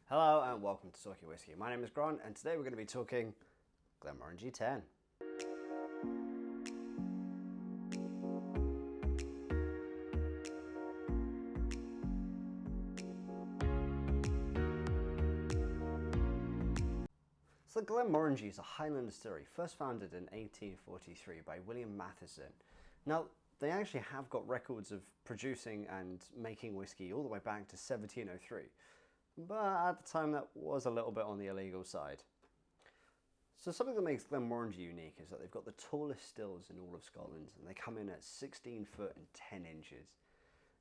Hello and welcome to Talking Whiskey. My name is Grant and today we're going to be talking Glenmorangie 10. So Glenmorangie is a Highland distillery first founded in 1843 by William Matheson. Now they actually have got records of producing and making whiskey all the way back to 1703. But at the time that was a little bit on the illegal side. So something that makes Glenmorangie unique is that they've got the tallest stills in all of Scotland and they come in at 16 foot and 10 inches.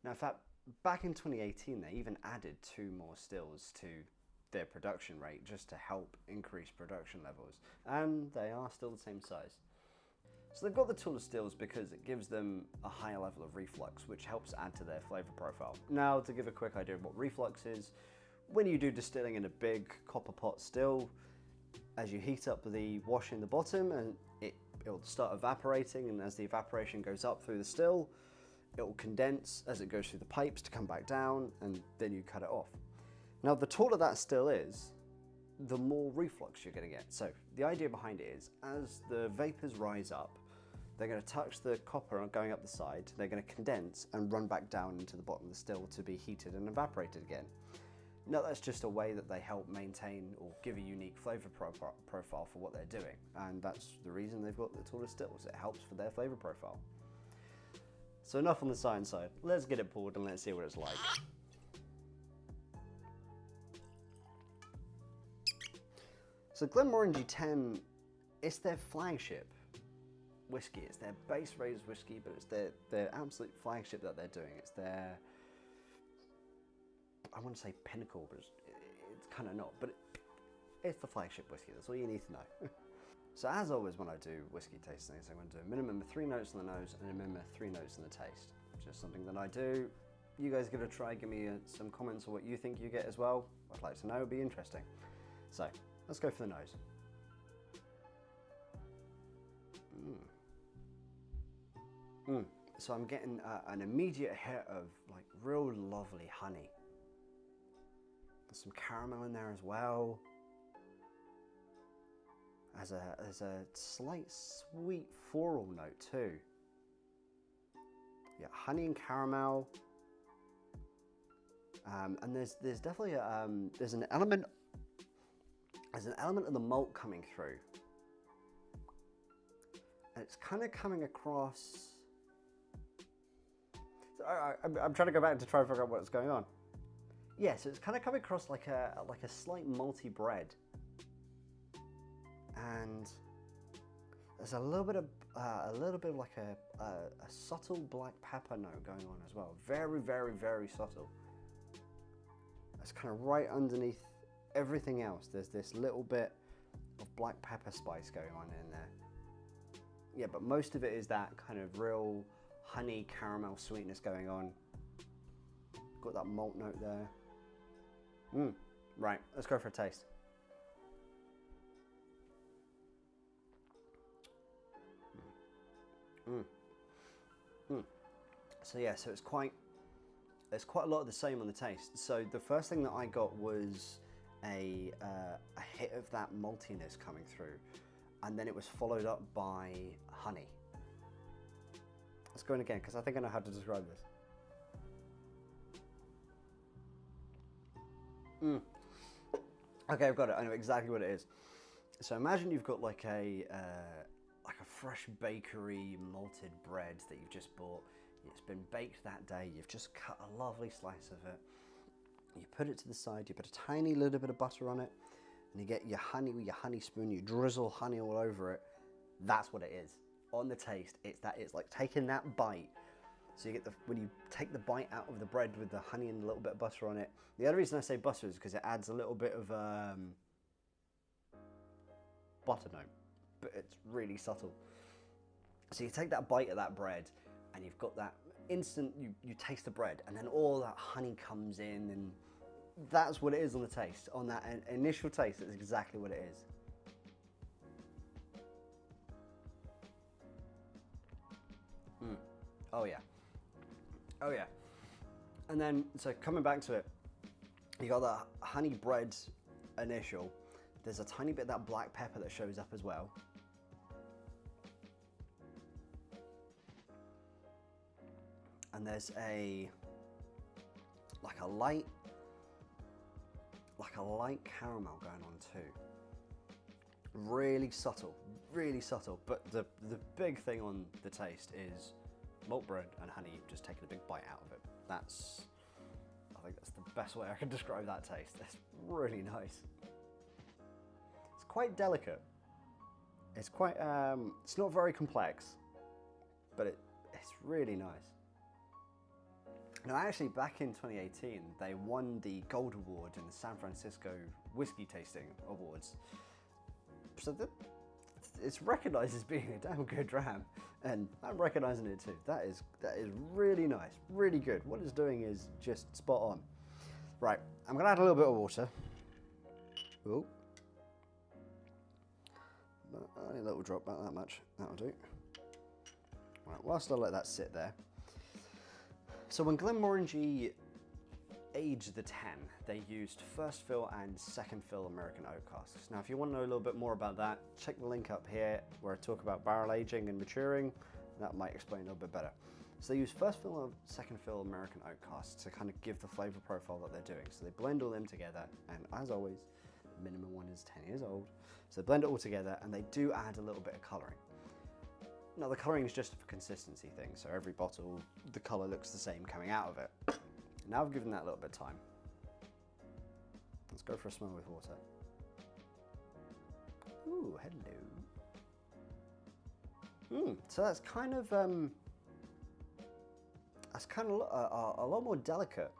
Now in fact, back in 2018 they even added 2 more stills to their production rate just to help increase production levels, and they are still the same size. So they've got the tallest stills because it gives them a higher level of reflux, which helps add to their flavour profile. Now to give a quick idea of what reflux is, when you do distilling in a big copper pot still, as you heat up the wash in the bottom and it'll start evaporating, and as the evaporation goes up through the still, it will condense as it goes through the pipes to come back down, and then you cut it off. Now the taller that still is, the more reflux you're going to get. So the idea behind it is, as the vapors rise up, they're going to touch the copper going up the side, they're going to condense and run back down into the bottom of the still to be heated and evaporated again. Now that's just a way that they help maintain or give a unique flavour profile for what they're doing, and that's the reason they've got the tallest stills. It helps for their flavour profile. So enough on the science side, let's get it poured and let's see what it's like. So Glenmorangie 10, it's their flagship whiskey. It's their base raised whiskey, but it's their absolute flagship that they're doing. It's their, I want to say pinnacle, but it's kind of not, but it's the flagship whiskey. That's all you need to know. So as always when I do whiskey tastings, I'm going to do a minimum of 3 notes on the nose and a minimum of 3 notes on the taste. Just something that I do. You guys give it a try, give me some comments on what you think you get as well. I'd like to know, it'd be interesting. So let's go for the nose. So I'm getting an immediate hit of like real lovely honey. There's some caramel in there as well. There's a slight sweet floral note too. Yeah, honey and caramel. And there's definitely there's an element of the malt coming through. And it's kind of coming across. So I'm trying to go back to try and figure out what's going on. Yeah, so it's kind of coming across like a slight malty bread, and there's a little bit of like a subtle black pepper note going on as well. Very, very, very subtle. It's kind of right underneath everything else. There's this little bit of black pepper spice going on in there. Yeah, but most of it is that kind of real honey caramel sweetness going on. Got that malt note there. Right, let's go for a taste. So yeah, so it's quite a lot of the same on the taste. So the first thing that I got was a hit of that maltiness coming through, and then it was followed up by honey. Let's go in again, because I think I know how to describe this. Okay, I've got it. I know exactly what it is. So imagine you've got like a fresh bakery malted bread that you've just bought. It's been baked that day. You've just cut a lovely slice of it. You put it to the side. You put a tiny little bit of butter on it, and you get your honey with your honey spoon. You drizzle honey all over it. That's what it is. On the taste, it's like taking that bite. So you get when you take the bite out of the bread with the honey and a little bit of butter on it. The other reason I say butter is because it adds a little bit of butter note, but it's really subtle. So you take that bite of that bread and you've got that instant, you taste the bread, and then all that honey comes in, and that's what it is on the taste. On that initial taste, that's exactly what it is. Oh yeah. Oh yeah. And then, so coming back to it, You got that honey bread initial. There's a tiny bit of that black pepper that shows up as well. And there's like a light caramel going on too. Really subtle, but the big thing on the taste is malt bread and honey just taking a big bite out of it. I think that's the best way I can describe that taste. It's really nice. It's quite delicate. It's quite, it's not very complex, but it's really nice. Now actually back in 2018, they won the Gold Award in the San Francisco Whiskey Tasting Awards. So it's recognized as being a damn good dram, and I'm recognizing it too. That is really nice, really good. What it's doing is just spot on. Right, I'm gonna add a little bit of water. Ooh. Only a little drop, about that much. That'll do. Right, whilst I let that sit there. So when Glenmorangie aged the 10, they used first fill and second fill American oak casks. Now, if you want to know a little bit more about that, check the link up here where I talk about barrel aging and maturing. That might explain a little bit better. So they use first fill and second fill American oak casks to kind of give the flavor profile that they're doing. So they blend all them together, and as always, minimum one is 10 years old. So they blend it all together, and they do add a little bit of coloring. Now, the coloring is just a consistency thing, so every bottle, the color looks the same coming out of it. Now I've given that a little bit of time. Let's go for a smell with water. Ooh, hello. So that's kind of a lot more delicate.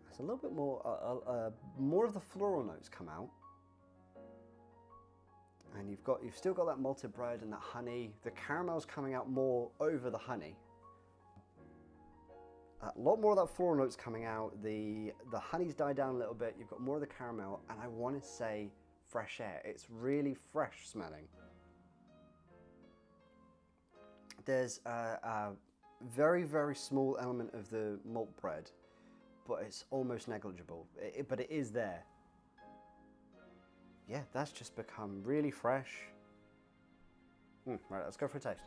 It's a little bit more, more of the floral notes come out. And you've still got that malted bread and that honey. The caramel's coming out more over the honey. A lot more of that floral notes coming out. The honey's died down a little bit. You've got more of the caramel, and I want to say fresh air. It's really fresh smelling. There's a very, very small element of the malt bread, but it's almost negligible. But it is there. Yeah, that's just become really fresh. Right, let's go for a taste.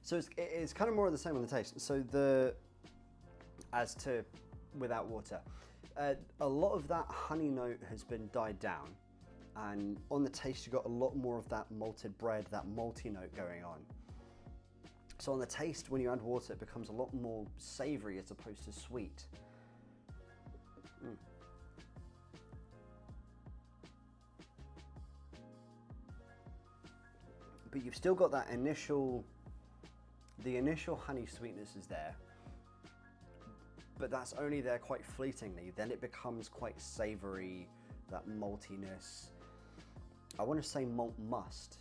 So it's kind of more of the same on the taste. So as to without water, a lot of that honey note has been died down, and on the taste you got a lot more of that malted bread, that malty note going on. So on the taste, when you add water, it becomes a lot more savory as opposed to sweet. But you've still got that the initial honey sweetness is there, but that's only there quite fleetingly. Then it becomes quite savory, that maltiness. I want to say malt must.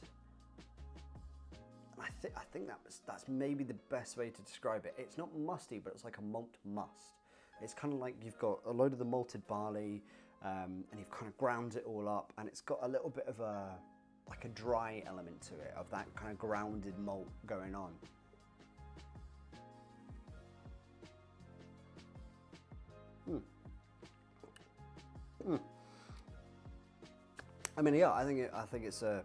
I think that's maybe the best way to describe it. It's not musty, but it's like a malt must. It's kind of like you've got a load of the malted barley, and you've kind of ground it all up, and it's got a little bit of a dry element to it, of that kind of grounded malt going on. I mean, yeah, I think it's a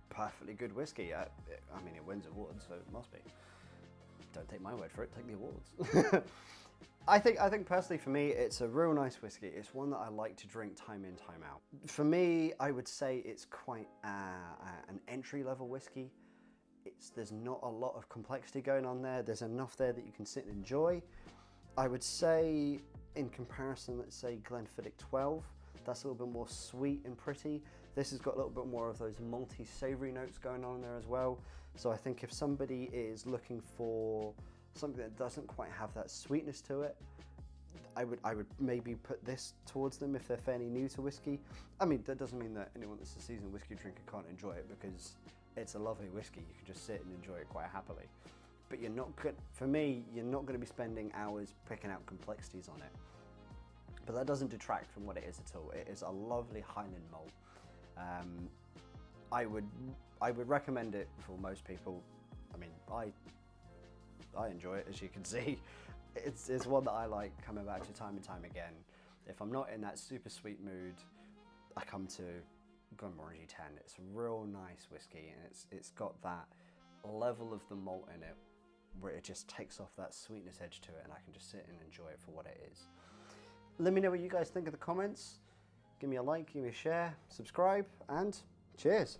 perfectly good whiskey. I mean, it wins awards, so it must be. Don't take my word for it, take the awards. I think personally for me, it's a real nice whiskey. It's one that I like to drink time in, time out. For me, I would say it's quite an entry-level whiskey. There's not a lot of complexity going on there. There's enough there that you can sit and enjoy. I would say, in comparison, let's say Glenfiddich 12, that's a little bit more sweet and pretty. This has got a little bit more of those malty, savory notes going on there as well. So I think if somebody is looking for something that doesn't quite have that sweetness to it, I would maybe put this towards them if they're fairly new to whiskey. I mean, that doesn't mean that anyone that's a seasoned whiskey drinker can't enjoy it, because it's a lovely whiskey. You can just sit and enjoy it quite happily. But you're not good, for me, you're not going to be spending hours picking out complexities on it. But that doesn't detract from what it is at all. It is a lovely Highland malt. I would recommend it for most people. I mean, I enjoy it, as you can see. It's one that I like coming back to time and time again. If I'm not in that super sweet mood, I come to Glenmorangie 10. It's a real nice whiskey, and it's got that level of the malt in it where it just takes off that sweetness edge to it, and I can just sit and enjoy it for what it is. Let me know what you guys think in the comments. Give me a like, give me a share, subscribe, and cheers.